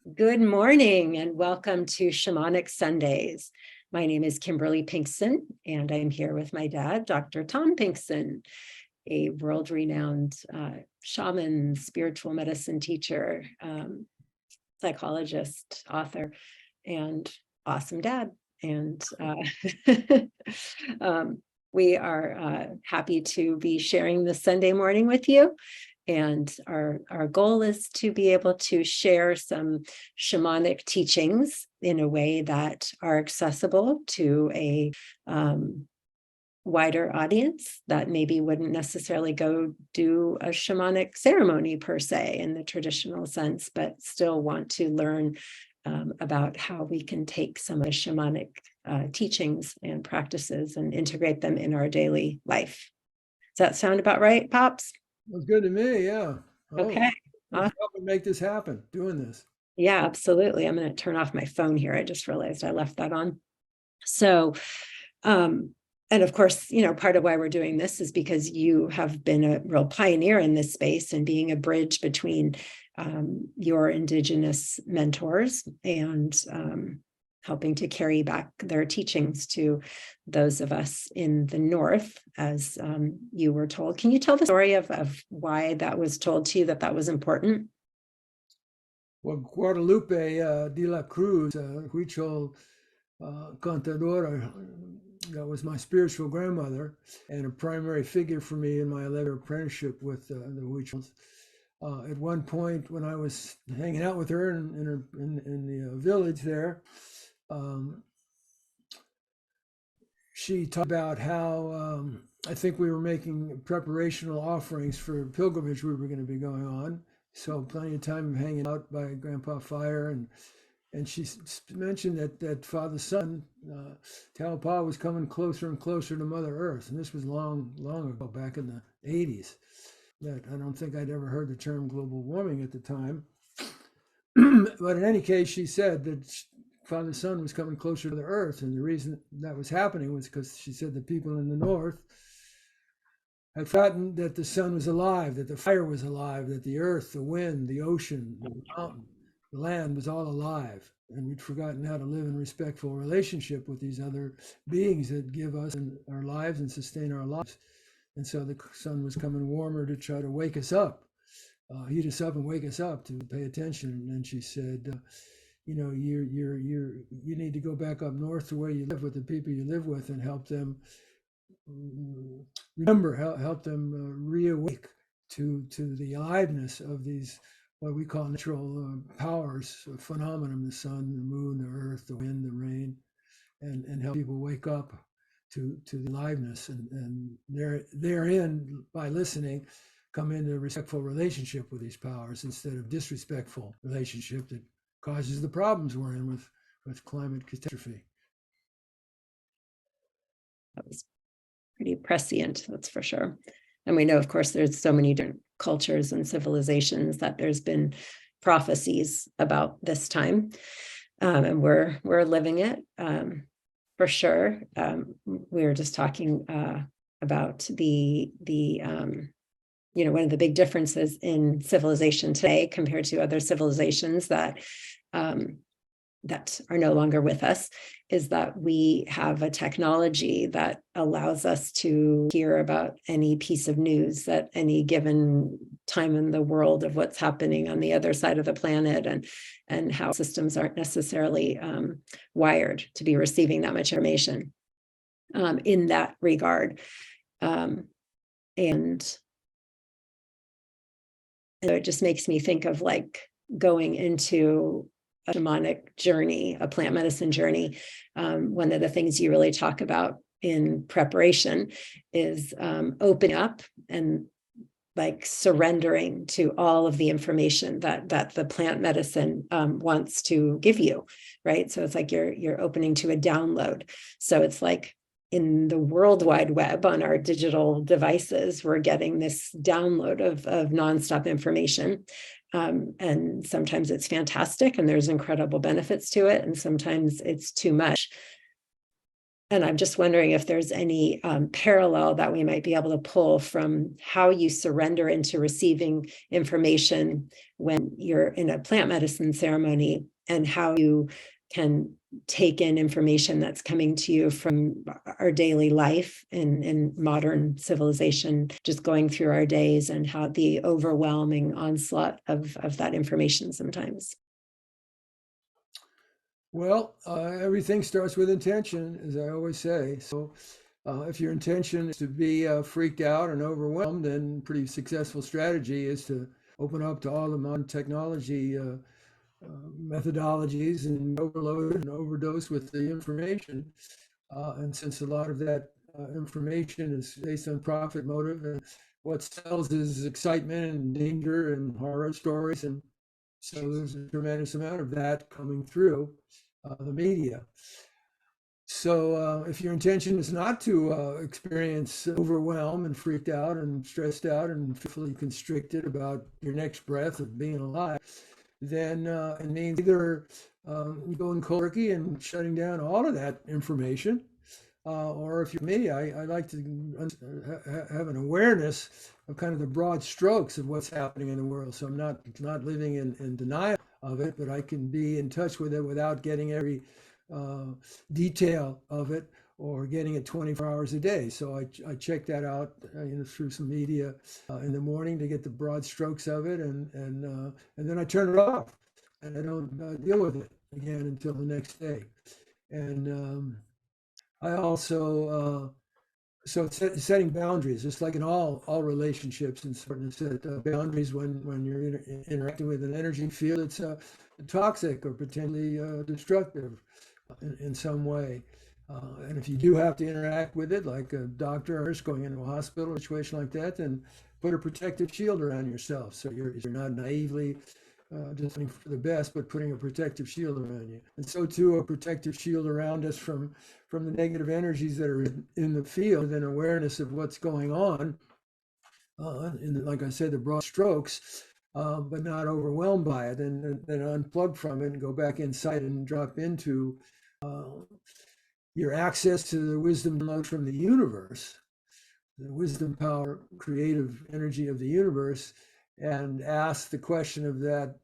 Good morning and welcome to Shamanic Sundays. My name is Kimberly Pinkson, and I'm here with my dad, Dr. Tom Pinkson, a world-renowned shaman, spiritual medicine teacher, psychologist, author, and awesome dad. And we are happy to be sharing this Sunday morning with you. And our goal is to be able to share some shamanic teachings in a way that are accessible to a wider audience that maybe wouldn't necessarily go do a shamanic ceremony per se in the traditional sense, but still want to learn about how we can take some of the shamanic teachings and practices and integrate them in our daily life. Does that sound about right, Pops? Sounds good to me, yeah. Okay. Thanks for helping make this happen, doing this. Yeah, absolutely. I'm going to turn off my phone here. I just realized I left that on. So, and of course, part of why we're doing this is because you have been a real pioneer in this space and being a bridge between your Indigenous mentors and helping to carry back their teachings to those of us in the North, as you were told. Can you tell the story of why that was told to you, that was important? Well, Guadalupe de la Cruz, Huichol Contadora, that was my spiritual grandmother and a primary figure for me in my 11-year apprenticeship with the Huichols. At one point, when I was hanging out with her in the village there, she talked about how I think we were making preparational offerings for a pilgrimage we were going to be going on. So plenty of time hanging out by Grandpa Fire, and she mentioned that Father Son, Taupa, was coming closer and closer to Mother Earth, and this was long ago, back in the 80s. That I don't think I'd ever heard the term global warming at the time. But in any case, she said that Father Son was coming closer to the Earth, and the reason that was happening was because she said the people in the North had forgotten that the sun was alive, that the fire was alive, that the earth, the wind, the ocean, the mountain, the land was all alive. And we'd forgotten how to live in respectful relationship with these other beings that give us our lives and sustain our lives. And so the sun was coming warmer to try to wake us up, heat us up and wake us up to pay attention. And she said, you need to go back up north to where you live with the people you live with and help them remember, help them reawake to the aliveness of these what we call natural powers, phenomenon: the sun, the moon, the earth, the wind, the rain, and help people wake up to the aliveness, and therein, by listening, come into a respectful relationship with these powers instead of disrespectful relationship that causes the problems we're in with climate catastrophe. That was pretty prescient, that's for sure. And we know, of course, there's so many different cultures and civilizations that there's been prophecies about this time, and we're living it for sure. We were just talking about the one of the big differences in civilization today compared to other civilizations that are no longer with us is that we have a technology that allows us to hear about any piece of news at any given time in the world of what's happening on the other side of the planet, and how systems aren't necessarily wired to be receiving that much information in that regard. And it just makes me think of like going into a shamanic journey, a plant medicine journey. One of the things you really talk about in preparation is opening up and like surrendering to all of the information that the plant medicine wants to give you, right? So it's like you're opening to a download. So it's like in the World Wide Web on our digital devices, we're getting this download of nonstop information. And sometimes it's fantastic and there's incredible benefits to it. And sometimes it's too much. And I'm just wondering if there's any parallel that we might be able to pull from how you surrender into receiving information when you're in a plant medicine ceremony, and how you can take in information that's coming to you from our daily life in modern civilization, just going through our days, and how the overwhelming onslaught of that information sometimes. Well, everything starts with intention, as I always say. So if your intention is to be freaked out and overwhelmed, then pretty successful strategy is to open up to all the modern technology methodologies and overload and overdose with the information. And since a lot of that information is based on profit motive, and what sells is excitement and danger and horror stories, and so there's a tremendous amount of that coming through the media. So if your intention is not to experience overwhelm and freaked out and stressed out and fearfully constricted about your next breath of being alive, then it means either going cold turkey and shutting down all of that information, or if you're me, I like to have an awareness of kind of the broad strokes of what's happening in the world. So I'm not living in denial of it, but I can be in touch with it without getting every detail of it or getting it 24 hours a day. So I check that out through some media in the morning to get the broad strokes of it, and then I turn it off and I don't deal with it again until the next day. And I also so setting boundaries, just like in all relationships, and starting to set boundaries when you're interacting with an energy field that's toxic or potentially destructive in some way. And if you do have to interact with it, like a doctor or nurse going into a hospital, or a situation like that, then put a protective shield around yourself, so you're not naively just looking for the best, but putting a protective shield around you. And so too, a protective shield around us from the negative energies that are in the field, and awareness of what's going on, like I said, the broad strokes, but not overwhelmed by it, and then unplug from it and go back inside and drop into your access to the wisdom load from the universe, the wisdom, power, creative energy of the universe, and ask the question of that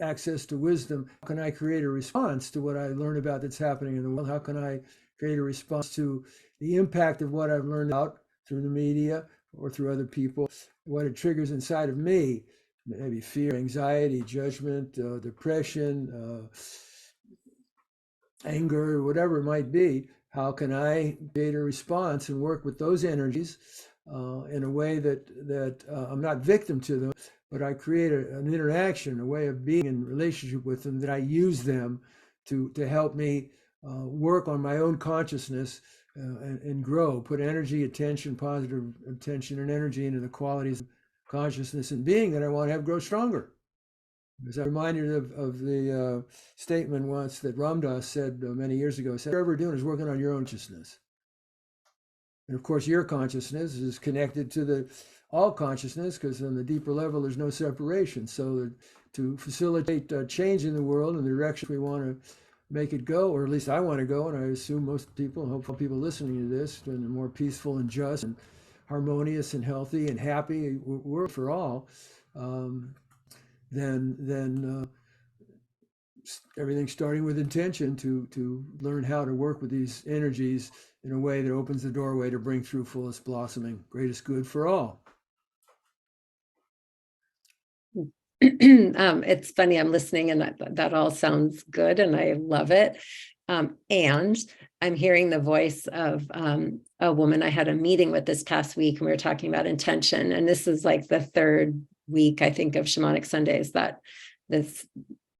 access to wisdom: how can I create a response to what I learn about that's happening in the world? How can I create a response to the impact of what I've learned out through the media or through other people, what it triggers inside of me? Maybe fear, anxiety, judgment, depression, anger, whatever it might be. How can I create a response and work with those energies in a way that I'm not victim to them, but I create an interaction, a way of being in relationship with them, that I use them to help me work on my own consciousness and grow, put energy, attention, positive attention and energy into the qualities of consciousness and being that I want to have grow stronger. As I'm reminded of the statement once that Ram Dass said many years ago, said, "Whatever you're doing is working on your own consciousness." And of course, your consciousness is connected to all consciousness, because on the deeper level, there's no separation. So to facilitate change in the world in the direction we want to make it go, or at least I want to go, and I assume most people, and hopefully people listening to this, in a more peaceful and just and harmonious and healthy and happy world for all, then everything starting with intention to learn how to work with these energies in a way that opens the doorway to bring through fullest blossoming, greatest good for all. It's funny, I'm listening, and that all sounds good, and I love it. And I'm hearing the voice of a woman I had a meeting with this past week, and we were talking about intention. And this is like the third week, I think, of Shamanic Sundays that this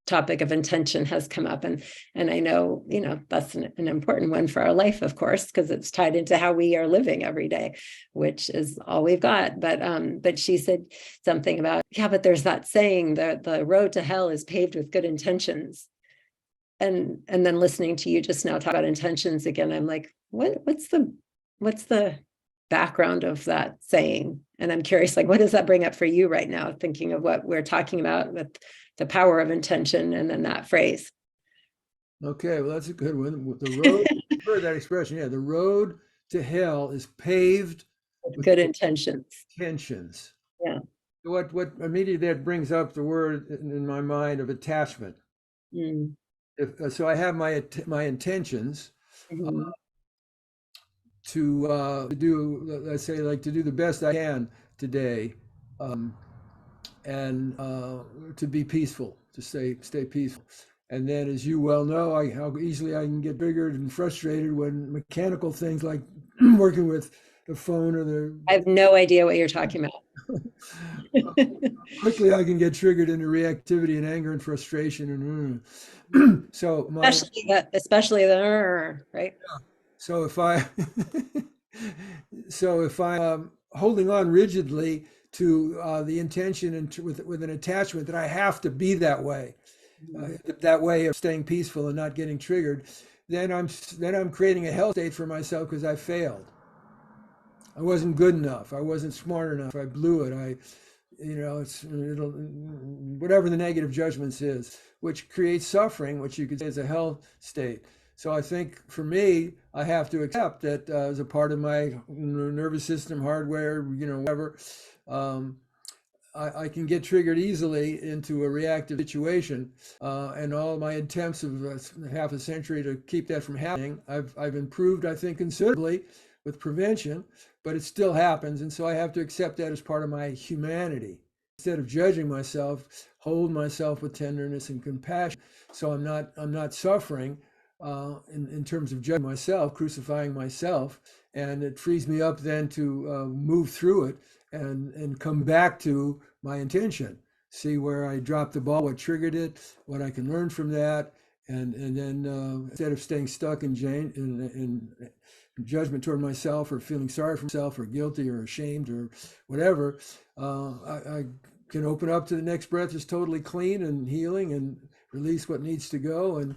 topic of intention has come up. And I know, that's an important one for our life, of course, because it's tied into how we are living every day, which is all we've got. But she said something about, yeah, but there's that saying that the road to hell is paved with good intentions. And then listening to you just now talk about intentions again, I'm like, what's the background of that saying? And I'm curious, like, what does that bring up for you right now, thinking of what we're talking about with the power of intention and then that phrase? Okay, well, that's a good one. The road, I've heard that expression. Yeah, the road to hell is paved With with good intentions. intentions. Yeah. What immediately that brings up the word in my mind of attachment. Mm. So I have my intentions Mhm. to do, let's say, like to do the best I can today, um, and to be peaceful, to stay peaceful. And then, as you well know, how easily I can get triggered and frustrated when mechanical things like working with the phone or the I have no idea what you're talking about. quickly I can get triggered into reactivity and anger and frustration and so my especially the right. so if I so if I holding on rigidly to the intention and with an attachment that I have to be that way of staying peaceful and not getting triggered, then I'm creating a hell state for myself because I failed. I wasn't good enough. I wasn't smart enough. I blew it. It'll whatever the negative judgments is, which creates suffering, which you could say is a hell state. So I think for me, I have to accept that as a part of my nervous system hardware, whatever, um, I can get triggered easily into a reactive situation, and all my attempts of half a century to keep that from happening, I've improved, I think, considerably with prevention, but it still happens, and so I have to accept that as part of my humanity. Instead of judging myself, hold myself with tenderness and compassion, so I'm not suffering in terms of judging myself, crucifying myself, and it frees me up then to move through it and come back to my intention, see where I dropped the ball, what triggered it, what I can learn from that, and then instead of staying stuck in judgment toward myself or feeling sorry for myself or guilty or ashamed or whatever, I can open up to the next breath is totally clean and healing and release what needs to go and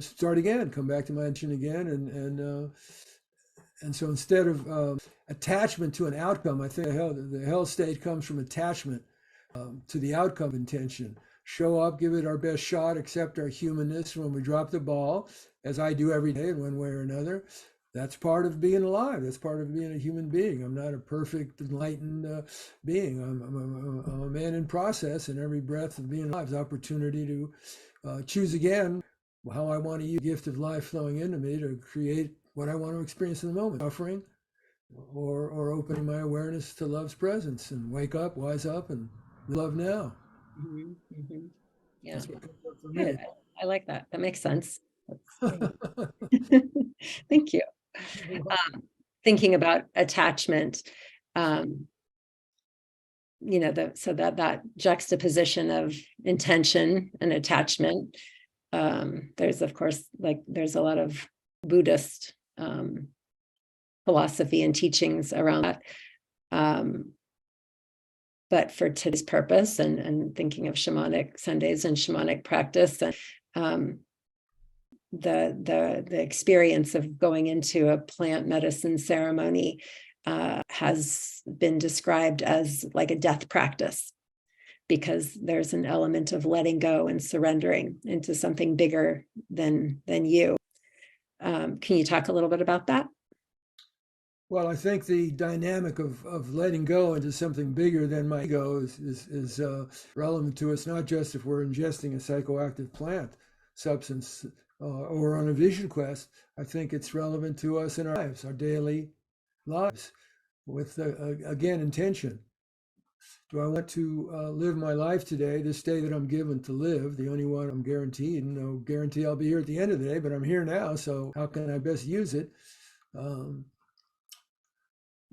start again, come back to my intention again, and so instead of attachment to an outcome, I think the hell state comes from attachment to the outcome intention. Show up, give it our best shot, accept our humanness when we drop the ball, as I do every day in one way or another. That's part of being alive. That's part of being a human being. I'm not a perfect, enlightened being. I'm a man in process, and every breath of being alive is opportunity to choose again how I want to use the gift of life flowing into me to create what I want to experience in the moment, suffering or opening my awareness to love's presence and wake up, wise up, and love now. Mhm, mhm. Yeah, That's what comes up for good. me. I like that. That makes sense. Thank you. Thinking about attachment, um, so that juxtaposition of intention and attachment. There's of course, there's a lot of Buddhist philosophy and teachings around that. Um, but for today's purpose and thinking of Shamanic Sundays and shamanic practice and the experience of going into a plant medicine ceremony has been described as like a death practice, because there's an element of letting go and surrendering into something bigger than you. Can you talk a little bit about that? Well, I think the dynamic of letting go into something bigger than my ego is relevant to us, not just if we're ingesting a psychoactive plant substance or on a vision quest. I think it's relevant to us in our lives, our daily lives, with, again, intention. Do I want to live my life today, this day that I'm given to live, the only one I'm guaranteed? No guarantee I'll be here at the end of the day, but I'm here now, so how can I best use it?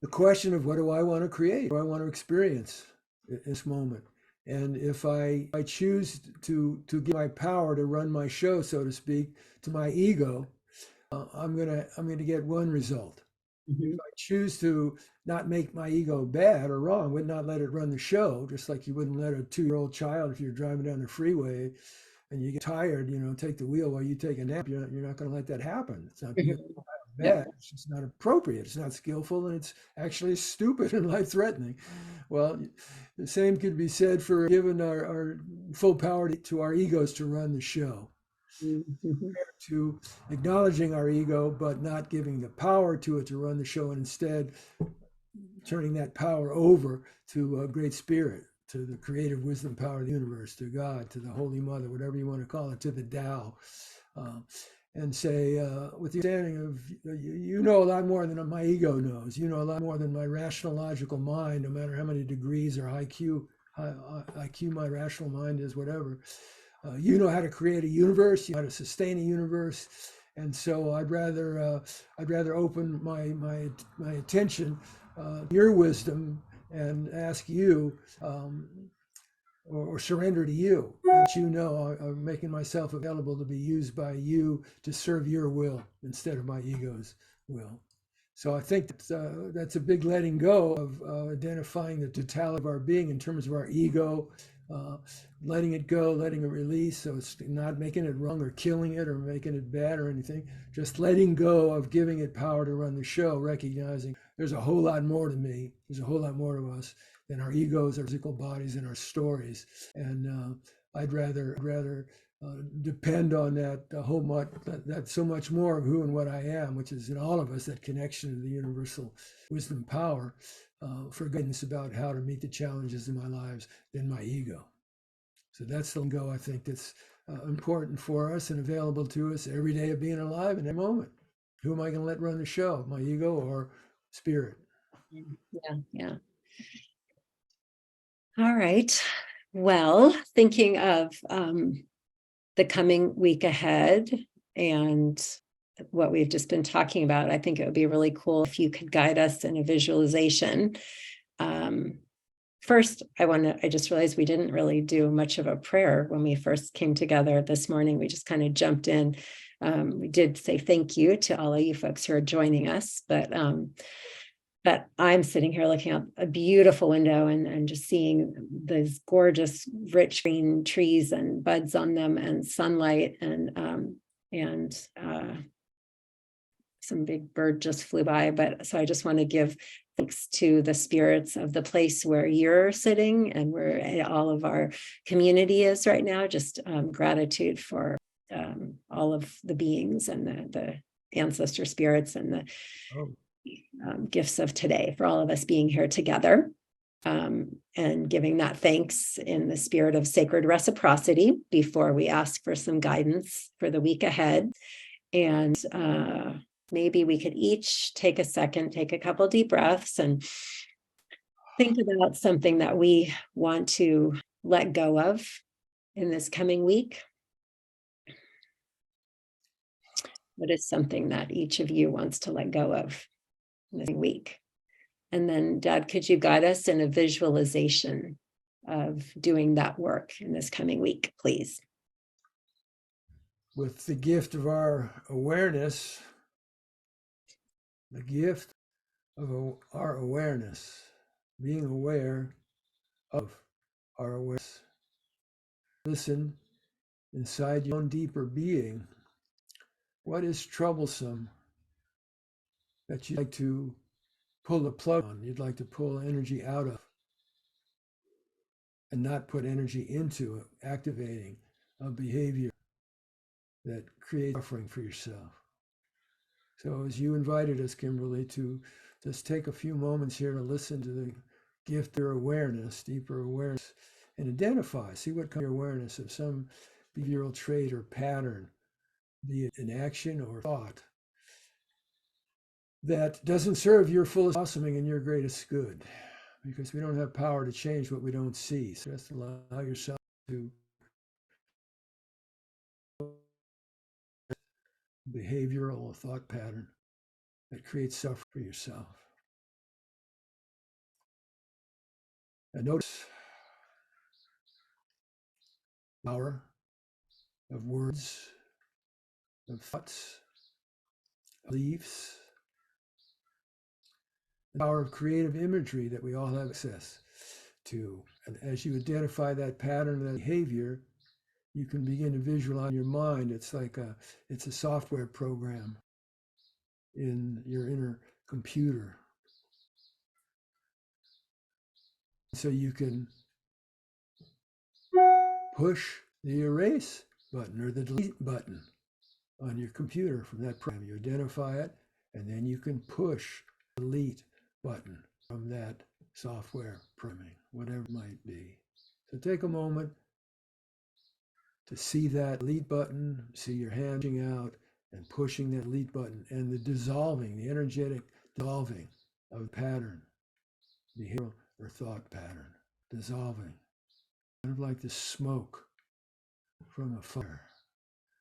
The question of what do I want to create? What do I want to experience in this moment? And if I choose to give my power to run my show, so to speak, to my ego, I'm gonna get one result. If I choose to not make my ego bad or wrong, would not let it run the show, just like you wouldn't let a 2-year-old child, if you're driving down the freeway and you get tired, take the wheel while you take a nap. You're not going to let that happen. It's not Mhm. bad. It's just not appropriate. It's not skillful, and it's actually stupid and life-threatening. Well, the same could be said for giving our full power to our egos to run the show. Mhm. to acknowledging our ego, but not giving the power to it to run the show, and instead turning that power over to a great spirit, to the creative wisdom power of the universe, to God, to the Holy Mother, whatever you want to call it, to the Tao. And say, with the understanding of, you know a lot more than my ego knows. You know a lot more than my rational, logical mind, no matter how many degrees or IQ my rational mind is, whatever. You know how to create a universe. You know how to sustain a universe. And so I'd rather open my attention your wisdom and ask you, or surrender to you. That you know, I'm making myself available to be used by you to serve your will instead of my ego's will. So I think that's a big letting go of identifying the totality of our being in terms of our ego, uh, letting it go, letting it release. So it's not making it wrong or killing it or making it bad or anything. Just letting go of giving it power to run the show, recognizing there's a whole lot more to me. There's a whole lot more to us than our egos, our physical bodies, and our stories. And I'd rather depend on that whole much, that so much more of who and what I am, which is in all of us, that connection to the universal wisdom power, for guidance about how to meet the challenges in my lives than my ego. So that's the go I think that's important for us and available to us every day of being alive in every moment. Who am I going to let run the show, my ego or spirit? Yeah, yeah. All right. Well, thinking of the coming week ahead and what we've just been talking about, I think it would be really cool if you could guide us in a visualization. First, I just realized we didn't really do much of a prayer when we first came together this morning. We just kind of jumped in. We did say thank you to all of you folks who are joining us, but I'm sitting here looking out a beautiful window and just seeing those gorgeous, rich green trees and buds on them and sunlight and some big bird just flew by. But so I just want to give thanks to the spirits of the place where you're sitting and where all of our community is right now. Just gratitude for all of the beings and the ancestor spirits and the gifts of today, for all of us being here together, and giving that thanks in the spirit of sacred reciprocity before we ask for some guidance for the week ahead. And maybe we could each take a second, take a couple deep breaths and think about something that we want to let go of in this coming week. What is something that each of you wants to let go of this week? And then, Dad, could you guide us in a visualization of doing that work in this coming week, please? With the gift of our awareness, the gift of our awareness, being aware of our awareness. Listen inside your own deeper being. What is troublesome that you'd like to pull the plug on, you'd like to pull energy out of, and not put energy into it, activating a behavior that creates suffering for yourself? So as you invited us, Kimberly, to just take a few moments here to listen to the gift of awareness, deeper awareness, and identify, see what kind of awareness of some behavioral trait or pattern, be it an action or thought, that doesn't serve your fullest blossoming and your greatest good, because we don't have power to change what we don't see. So just allow yourself to behavioral or thought pattern that creates suffering for yourself. And notice the power of words, of thoughts, of beliefs, the power of creative imagery that we all have access to. And as you identify that pattern, that behavior, you can begin to visualize in your mind. It's a software program in your inner computer. So you can push the erase button or the delete button on your computer from that program. You identify it, and then you can push the delete button from that software programming, whatever it might be. So take a moment to see that delete button, see your hand reaching out and pushing that delete button, and the dissolving, the energetic dissolving of the pattern, behavioral or thought pattern, dissolving, kind of like the smoke from a fire.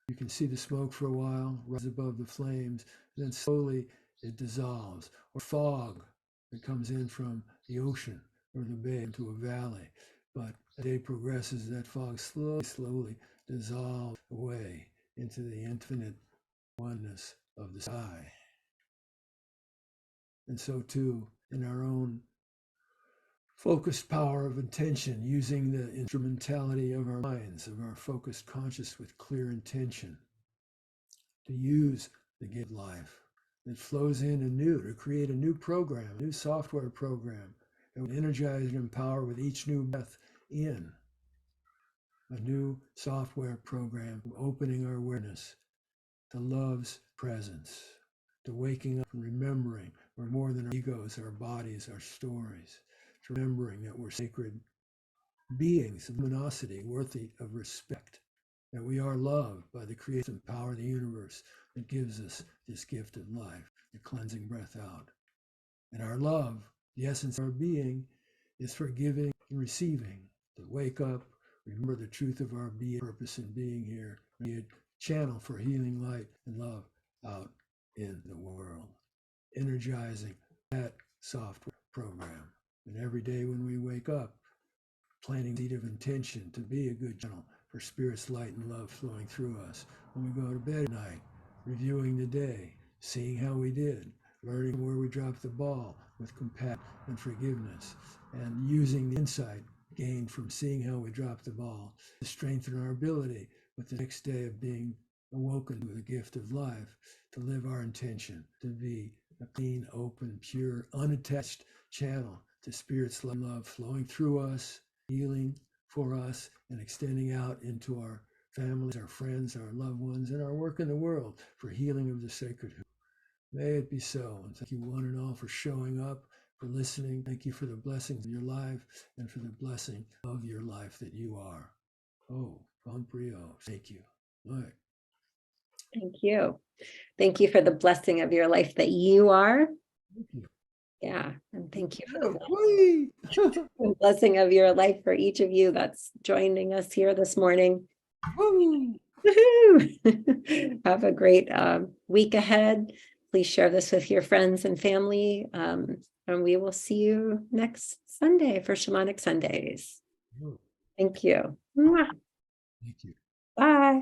You can see the smoke for a while, rise above the flames, and then slowly it dissolves. Or fog that comes in from the ocean or the bay into a valley. But as the day progresses, that fog slowly dissolves away into the infinite oneness of the sky. And so too, in our own focused power of intention, using the instrumentality of our minds, of our focused conscious with clear intention, to use the gift life that flows in anew, to create a new program, a new software program that will energize and empower with each new breath in. A new software program opening our awareness to love's presence, to waking up and remembering we're more than our egos, our bodies, our stories, to remembering that we're sacred beings of luminosity, worthy of respect, that we are loved by the creative power of the universe that gives us this gift of life, the cleansing breath out. And our love, the essence of our being, is for giving and receiving, to wake up, remember the truth of our being, purpose in being here, be a channel for healing light and love out in the world, energizing that software program. And every day when we wake up, planting the seed of intention to be a good channel for spirit's light and love flowing through us. When we go to bed at night, reviewing the day, seeing how we did, learning where we dropped the ball with compassion and forgiveness, and using the insight gained from seeing how we dropped the ball to strengthen our ability with the next day of being awoken with the gift of life, to live our intention, to be a clean, open, pure, unattached channel to spirit's love flowing through us, healing for us, and extending out into our families, our friends, our loved ones, and our work in the world for healing of the sacred. May it be so. And thank you one and all for showing up, for listening. Thank you for the blessings of your life and for the blessing of your life that you are. Oh, Pomprio, thank you. All right. Thank you. Thank you for the blessing of your life that you are. Thank you. Yeah. And thank you for the blessing of your life for each of you that's joining us here this morning. Woohoo! Have a great week ahead. Please share this with your friends and family. And we will see you next Sunday for Shamanic Sundays. Thank you. Thank you. Bye.